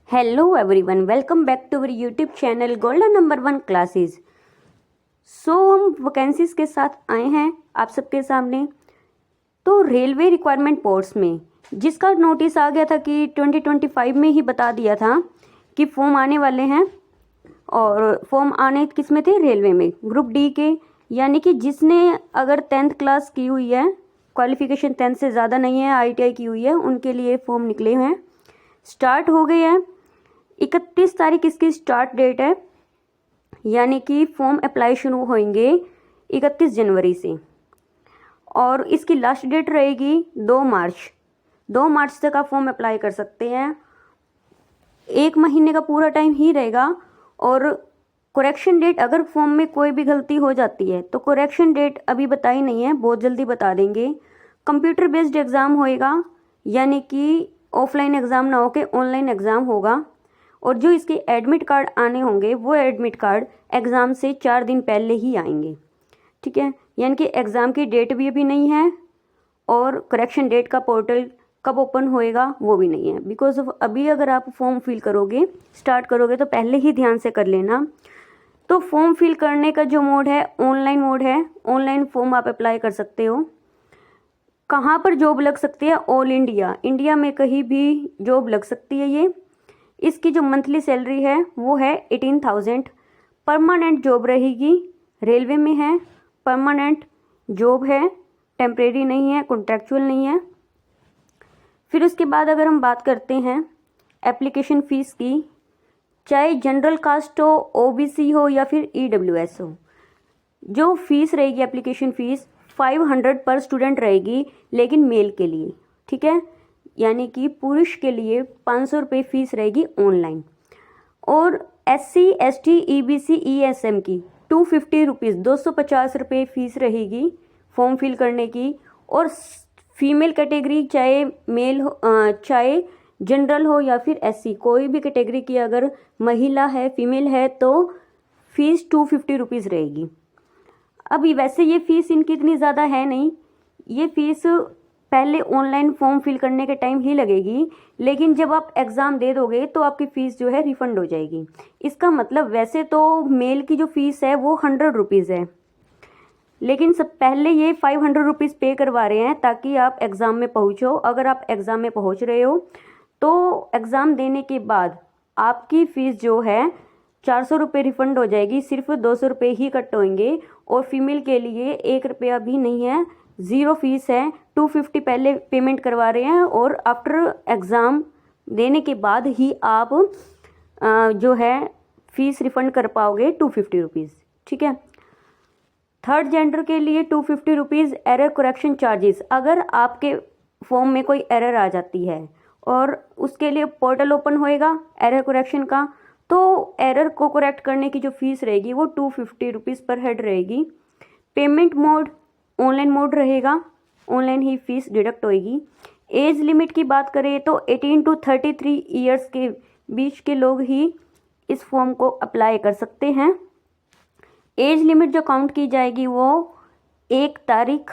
Hello everyone, welcome back to our YouTube channel golden number 1 classes. हम vacancies के साथ आए हैं आप सबके सामने। तो रेलवे रिक्वायरमेंट पोस्ट में जिसका नोटिस आ गया था कि 2025 में ही बता दिया था कि फॉर्म आने वाले हैं, और फॉर्म आने किस में थे? रेलवे में, ग्रुप डी के। यानी कि जिसने अगर 10th क्लास की हुई है, क्वालिफिकेशन 10th से ज़्यादा नहीं है, ITI की हुई है, उनके लिए फॉर्म निकले हुए हैं। स्टार्ट हो गए हैं। 31 तारीख इसकी स्टार्ट डेट है, यानी कि फॉर्म अप्लाई शुरू होंगे 31 जनवरी से, और इसकी लास्ट डेट रहेगी 2 मार्च। 2 मार्च तक आप फॉर्म अप्लाई कर सकते हैं। 1 महीने का पूरा टाइम ही रहेगा। और करेक्शन डेट, अगर फॉर्म में कोई भी गलती हो जाती है तो करेक्शन डेट अभी बताई नहीं है, बहुत जल्दी बता देंगे। कंप्यूटर बेस्ड एग्ज़ाम होएगा, यानी कि ऑफलाइन एग्ज़ाम ना होके ऑनलाइन एग्ज़ाम होगा। और जो इसके एडमिट कार्ड आने होंगे वो एडमिट कार्ड एग्ज़ाम से 4 दिन पहले ही आएंगे। ठीक है, यानी कि एग्ज़ाम की डेट भी अभी नहीं है, और करेक्शन डेट का पोर्टल कब ओपन होएगा वो भी नहीं है। बिकॉज ऑफ अभी अगर आप फॉर्म फिल करोगे, स्टार्ट करोगे, तो पहले ही ध्यान से कर लेना। तो फॉर्म फिल करने का जो मोड है, ऑनलाइन मोड है। ऑनलाइन फॉर्म आप अप्लाई कर सकते हो। कहाँ पर जॉब लग सकती है? ऑल इंडिया में कहीं भी जॉब लग सकती है ये। इसकी जो मंथली सैलरी है वो है 18,000। परमानेंट जॉब रहेगी, रेलवे में है, परमानेंट जॉब है, टेम्परेरी नहीं है, कॉन्ट्रैक्चुअल नहीं है। फिर उसके बाद अगर हम बात करते हैं एप्लीकेशन फ़ीस की, चाहे जनरल कास्ट हो, OBC हो या फिर EWS हो, जो फीस रहेगी एप्लीकेशन फ़ीस 500 पर स्टूडेंट रहेगी, लेकिन मेल के लिए। ठीक है, यानी कि पुरुष के लिए 500 रुपये फीस रहेगी ऑनलाइन। और SC ST EBC ESM की 250 रुपीज़, 250 रुपये फीस रहेगी फॉर्म फिल करने की। और फीमेल कैटेगरी, चाहे मेल हो, चाहे जनरल हो या फिर SC, कोई भी कैटेगरी की अगर महिला है, फीमेल है, तो फीस 250 रुपीज़ रहेगी। अभी वैसे ये फ़ीस इनकी इतनी ज़्यादा है नहीं, ये फ़ीस पहले ऑनलाइन फॉर्म फिल करने के टाइम ही लगेगी, लेकिन जब आप एग्ज़ाम दे दोगे तो आपकी फ़ीस जो है रिफ़ंड हो जाएगी। इसका मतलब वैसे तो मेल की जो फ़ीस है वो 100 रुपीज़ है, लेकिन सब पहले ये 500 रुपीज़ पे करवा रहे हैं ताकि आप एग्ज़ाम में पहुँचो। अगर आप एग्ज़ाम में पहुँच रहे हो तो एग्ज़ाम देने के बाद आपकी फ़ीस जो है 400 रुपये रिफ़ंड हो जाएगी, सिर्फ 200 रुपये ही कट होंगे। और फीमेल के लिए 1 रुपया भी नहीं है, ज़ीरो फीस है। 250 पहले पेमेंट करवा रहे हैं, और आफ्टर एग्ज़ाम देने के बाद ही आप जो है फ़ीस रिफ़ंड कर पाओगे 250 रुपीज़। ठीक है। थर्ड जेंडर के लिए 250 रुपीज़ एरर करेक्शन चार्जेस। अगर आपके फॉर्म में कोई एरर आ जाती है और उसके लिए पोर्टल ओपन होएगा एरर करेक्शन का, तो एरर को करेक्ट करने की जो फीस रहेगी वो 250 रुपीज़ पर हेड रहेगी। पेमेंट मोड ऑनलाइन मोड रहेगा, ऑनलाइन ही फीस डिडक्ट होएगी। एज लिमिट की बात करें तो 18 to 33 ईयर्स के बीच के लोग ही इस फॉर्म को अप्लाई कर सकते हैं। एज लिमिट जो काउंट की जाएगी वो 1 तारीख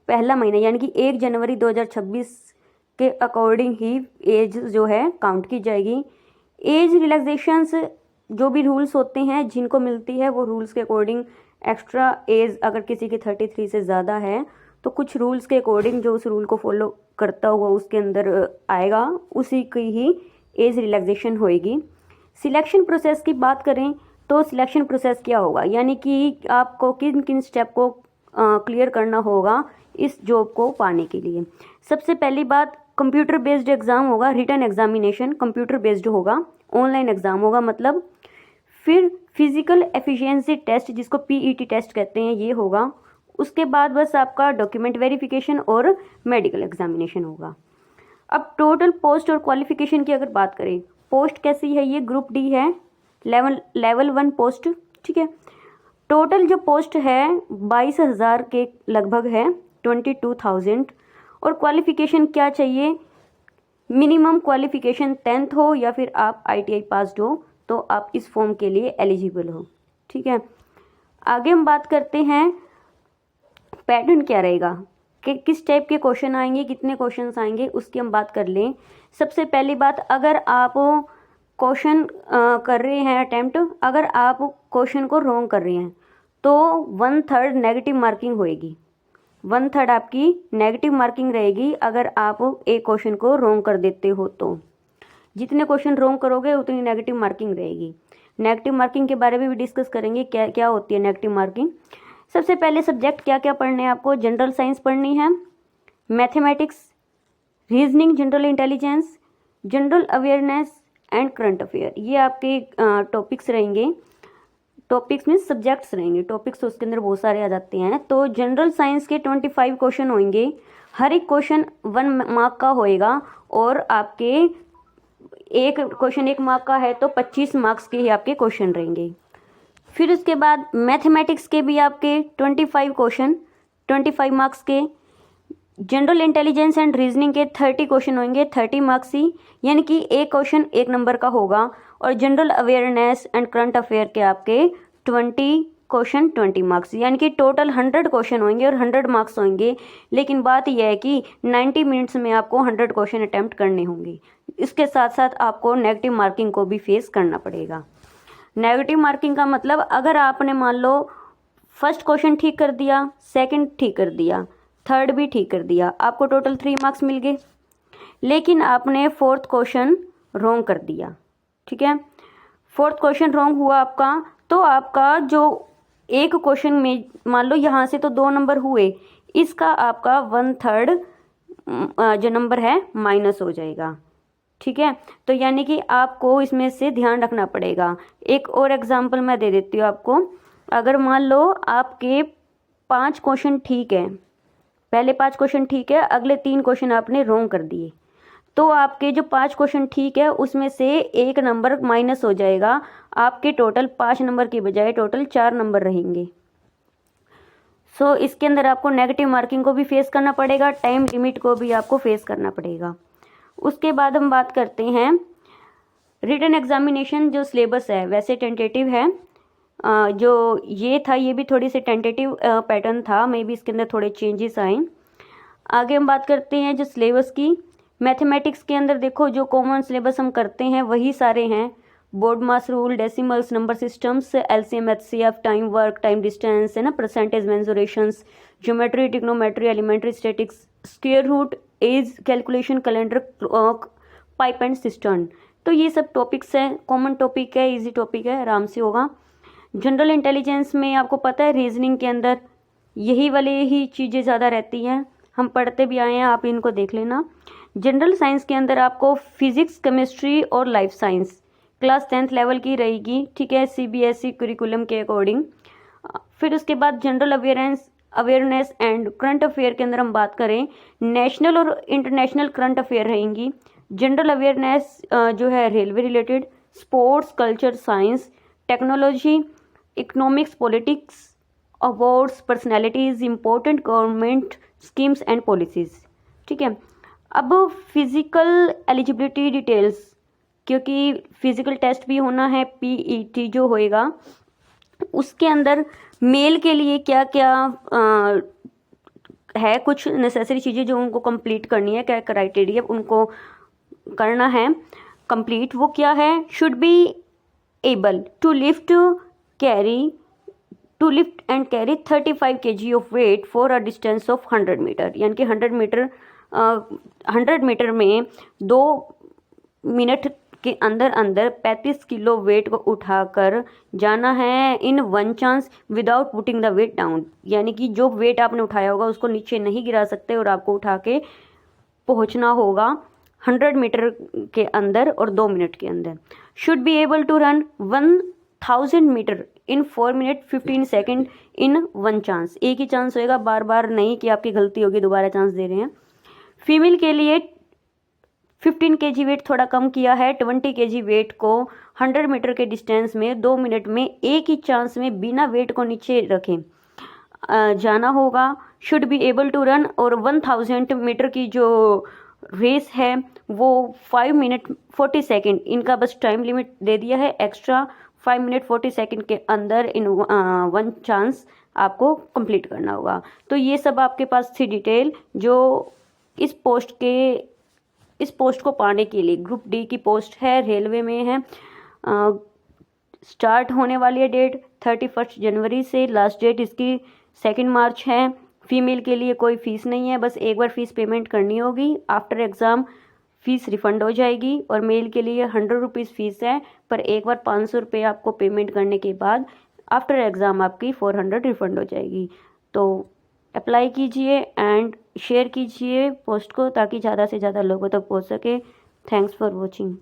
पहला महीना, यानी कि 1 जनवरी 2026 के अकॉर्डिंग ही एज जो है काउंट की जाएगी। एज रिलैक्सेशंस जो भी रूल्स होते हैं जिनको मिलती है, वो रूल्स के अकॉर्डिंग एक्स्ट्रा एज अगर किसी की 33 से ज़्यादा है तो कुछ रूल्स के अकॉर्डिंग जो उस रूल को फॉलो करता हुआ उसके अंदर आएगा, उसी की ही एज रिलैक्सेशन होएगी। सिलेक्शन प्रोसेस की बात करें तो सिलेक्शन प्रोसेस क्या होगा, यानी कि आपको किन किन स्टेप को क्लियर करना होगा इस जॉब को पाने के लिए। सबसे पहली बात, कंप्यूटर बेस्ड एग्ज़ाम होगा, रिटन एग्जामिनेशन कंप्यूटर बेस्ड होगा, ऑनलाइन एग्ज़ाम होगा मतलब। फिर फिजिकल एफिशिएंसी टेस्ट, जिसको PET टेस्ट कहते हैं, ये होगा। उसके बाद बस आपका डॉक्यूमेंट वेरिफिकेशन और मेडिकल एग्जामिनेशन होगा। अब टोटल पोस्ट और क्वालिफिकेशन की अगर बात करें, पोस्ट कैसी है, ये ग्रुप डी है, लेवल 1 पोस्ट। ठीक है। टोटल जो पोस्ट है 22,000 के लगभग है, 22,000। और क्वालिफिकेशन क्या चाहिए? मिनिमम क्वालिफिकेशन 10th हो या फिर आप ITI पास्ड हो तो आप इस फॉर्म के लिए एलिजिबल हो। ठीक है। आगे हम बात करते हैं पैटर्न क्या रहेगा, कि किस टाइप के क्वेश्चन आएंगे, कितने क्वेश्चंस आएंगे, उसकी हम बात कर लें। सबसे पहली बात, अगर आप क्वेश्चन कर रहे हैं अटेम्प्ट, अगर आप क्वेश्चन को रॉन्ग कर रहे हैं तो 1/3 नेगेटिव मार्किंग होएगी, 1/3 आपकी नेगेटिव मार्किंग रहेगी अगर आप एक क्वेश्चन को रॉन्ग कर देते हो तो। जितने क्वेश्चन रॉन्ग करोगे उतनी नेगेटिव मार्किंग रहेगी। नेगेटिव मार्किंग के बारे में भी डिस्कस करेंगे, क्या क्या होती है नेगेटिव मार्किंग। सबसे पहले सब्जेक्ट क्या क्या पढ़ने हैं आपको, जनरल साइंस पढ़नी है, mathematics, reasoning, general intelligence, general awareness and current affair. ये आपके टॉपिक्स रहेंगे। टॉपिक्स में सब्जेक्ट्स रहेंगे, टॉपिक्स तो उसके अंदर बहुत सारे आ जाते हैं। तो जनरल साइंस के 25 क्वेश्चन होंगे, हर एक क्वेश्चन 1 मार्क का होएगा और आपके एक क्वेश्चन 1 मार्क का है तो 25 मार्क्स के ही आपके क्वेश्चन रहेंगे। फिर उसके बाद मैथमेटिक्स के भी आपके 25 क्वेश्चन 25 मार्क्स के, जनरल इंटेलिजेंस एंड रीजनिंग के 30 क्वेश्चन होंगे 30 मार्क्स ही, यानी कि एक क्वेश्चन 1 नंबर का होगा। और general awareness and current affair के आपके 20 क्वेश्चन 20 मार्क्स, यानी कि टोटल 100 क्वेश्चन होंगे और 100 मार्क्स होंगे। लेकिन बात यह है कि 90 मिनट्स में आपको 100 क्वेश्चन अटैम्प्ट करने होंगे। इसके साथ साथ आपको नेगेटिव मार्किंग को भी फेस करना पड़ेगा। नेगेटिव मार्किंग का मतलब, अगर आपने मान लो फर्स्ट क्वेश्चन ठीक कर दिया, सेकंड ठीक कर दिया, थर्ड भी ठीक कर दिया, आपको टोटल 3 मार्क्स मिल गए। लेकिन आपने फोर्थ क्वेश्चन रॉन्ग कर दिया, ठीक है, फोर्थ क्वेश्चन रॉन्ग हुआ आपका, तो आपका जो एक क्वेश्चन में मान लो यहाँ से तो 2 नंबर हुए, इसका आपका 1/3 जो नंबर है माइनस हो जाएगा, ठीक है। तो यानी कि आपको इसमें से ध्यान रखना पड़ेगा। एक और एग्जांपल मैं दे देती हूँ आपको। अगर मान लो आपके 5 क्वेश्चन ठीक है, पहले 5 क्वेश्चन ठीक है, अगले 3 क्वेश्चन आपने रॉन्ग कर दिए, तो आपके जो 5 क्वेश्चन ठीक है उसमें से 1 नंबर माइनस हो जाएगा। आपके टोटल 5 नंबर की बजाय टोटल 4 नंबर रहेंगे। सो इसके अंदर आपको नेगेटिव मार्किंग को भी फेस करना पड़ेगा, टाइम लिमिट को भी आपको फेस करना पड़ेगा। उसके बाद हम बात करते हैं रिटन एग्जामिनेशन। जो सिलेबस है वैसे टेंटेटिव है, जो ये था ये भी थोड़ी सी टेंटेटिव पैटर्न था, मे बी इसके अंदर थोड़े चेंजेस आए। आगे हम बात करते हैं जो सिलेबस की। मैथमेटिक्स के अंदर देखो जो कॉमन सिलेबस हम करते हैं वही सारे हैं, BODMAS rule, decimals, number systems, LCM, HCF, time work, time distance है ना, percentage, mensurations, geometry, trigonometry, elementary square root, age calculation, calendar, clock, pipe and cistern. तो ये सब टॉपिक्स हैं, कॉमन टॉपिक है, इजी टॉपिक है, आराम से होगा। जनरल इंटेलिजेंस में आपको पता है रीजनिंग के अंदर यही वाली ही चीज़ें ज़्यादा रहती हैं, हम पढ़ते भी आए हैं, आप इनको देख लेना। जनरल साइंस के अंदर आपको फिजिक्स, केमिस्ट्री और life science class 10th level की रहेगी, ठीक है, सीबीएसई करिकुलम के अकॉर्डिंग। फिर उसके बाद general awareness and current affair के अंदर हम बात करें, नेशनल और इंटरनेशनल करंट अफेयर रहेंगी। जनरल अवेयरनेस जो है railway related, sports, culture, science, technology, economics, politics, awards, personalities, important government schemes and policies, ठीक है। अब फिजिकल एलिजिबिलिटी डिटेल्स, क्योंकि फिजिकल टेस्ट भी होना है, पीईटी जो होएगा उसके अंदर मेल के लिए क्या क्या है, कुछ नेसेसरी चीज़ें जो उनको कंप्लीट करनी है, क्या क्राइटेरिया उनको करना है कंप्लीट, वो क्या है, should be able to lift and carry 35 kg of weight for a distance of 100 meter, यानी कि 100 मीटर में 2 मिनट के अंदर 35 किलो वेट को उठाकर जाना है in 1 chance without putting the weight down, यानी कि जो वेट आपने उठाया होगा उसको नीचे नहीं गिरा सकते और आपको उठा के पहुंचना होगा 100 मीटर के अंदर और 2 मिनट के अंदर। Should be able to run 1000 meter in 4 minute 15 second in 1 chance, एक ही चांस होएगा, बार बार नहीं कि आपकी गलती होगी दोबारा चांस दे रहे हैं। फीमेल के लिए 15 kg वेट थोड़ा कम किया है, 20 kg वेट को 100 मीटर के डिस्टेंस में 2 मिनट में एक ही चांस में बिना वेट को नीचे रखें जाना होगा। Should be able to run, और 1000 मीटर की जो रेस है वो 5 मिनट 40 सेकेंड, इनका बस टाइम लिमिट दे दिया है एक्स्ट्रा, 5 मिनट 40 सेकेंड के अंदर इन 1 चांस आपको कंप्लीट करना होगा। तो ये सब आपके पास थी डिटेल जो इस पोस्ट के इस पोस्ट को पाने के लिए ग्रुप डी की पोस्ट है, रेलवे में है। स्टार्ट होने वाली है डेट 31 जनवरी से, लास्ट डेट इसकी 2 मार्च है। फीमेल के लिए कोई फ़ीस नहीं है, बस एक बार फ़ीस पेमेंट करनी होगी। आफ्टर एग्ज़ाम फ़ीस रिफ़ंड हो जाएगी। और मेल के लिए 100 रुपीज़ फ़ीस है, पर एक बार 500 रुपये आपको पेमेंट करने के बाद आफ्टर एग्ज़ाम आपकी 400 रिफ़ंड हो जाएगी। तो अप्लाई कीजिए एंड शेयर कीजिए पोस्ट को, ताकि ज़्यादा से ज़्यादा लोगों तक पहुंच सके। Thanks for watching.